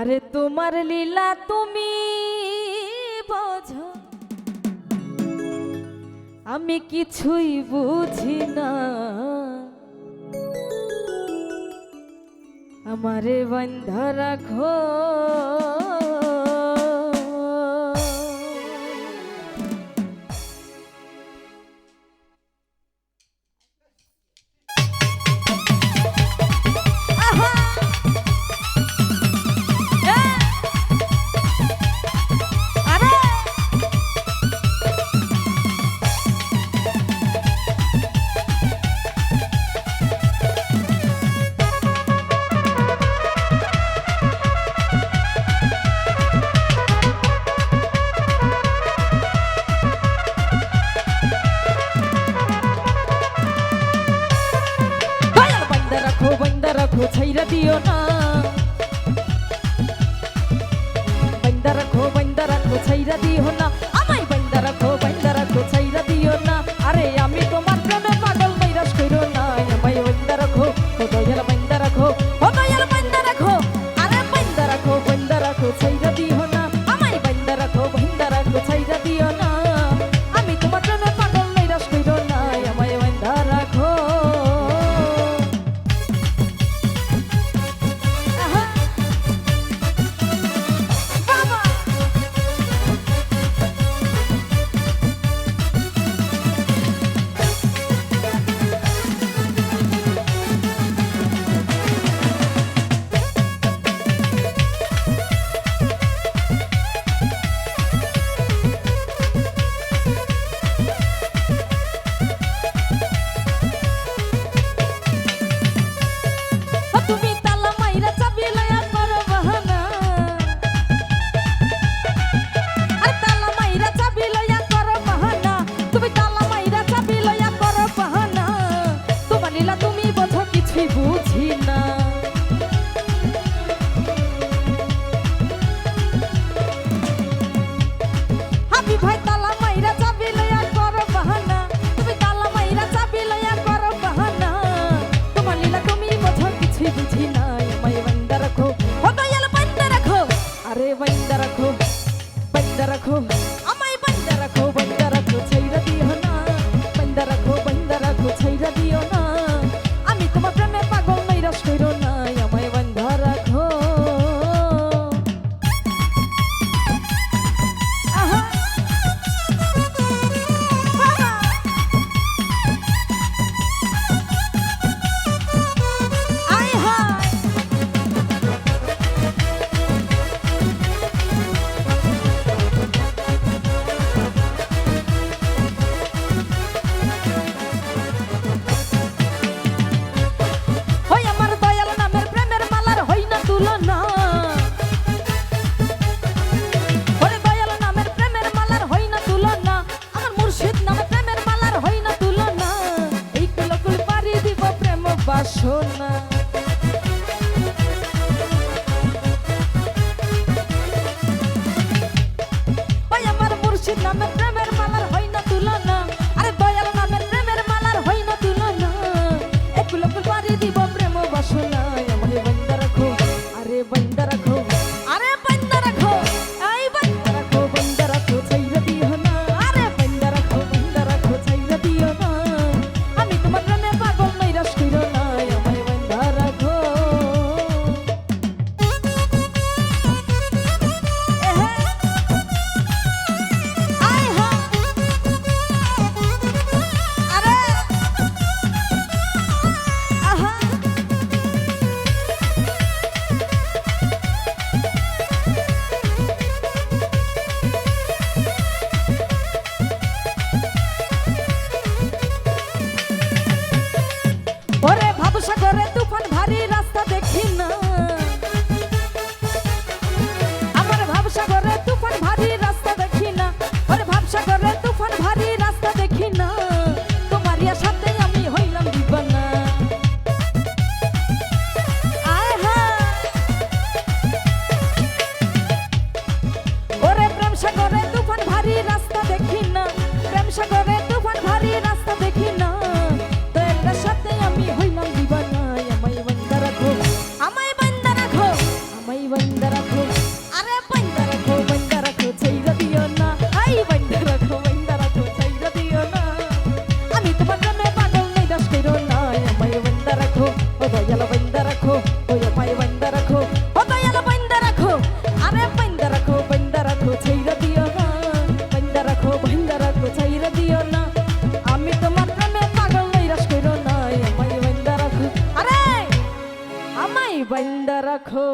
আরে তোমার লীলা তুমি বোঝো, আমি কিছুই বুঝি না। আমারে বান্ধা রাখো, রাখো ছাইরা দিও না, বাইন্দা রাখো ছাইরা দিও না, আমায় বাইন্দা রাখো ছাইরা দিও না। আরে আমি তোমার প্রেমে পাগল, নৈরাশ কইরো না, আমায় বাইন্দা রাখো, ও দয়াল বাইন্দা রাখো, ও দয়াল বাইন্দা রাখো। আরে বাইন্দা রাখো ছাইরা দিও না, আমায় বাইন্দা রাখো ছাইরা দিও না। আমি তোমার প্রেমে পাগল, নৈরাশ কইরো না, আমায় বাইন্দা রাখো। তোমার প্রেমে পাগল নিরাশ কইরো না আমায় বান্দা রাখো ও দয়াল বান্দা রাখো ও আমায় বান্দা রাখো ও দয়াল বান্দা রাখো আরে বান্দা রাখো ছাইরা দিও না বান্দা রাখো ছাইরা দিও না আমি তোমার প্রেমে পাগল নিরাশ কইরো না আমায় বান্দা রাখো আরে আমায় বান্দা রাখো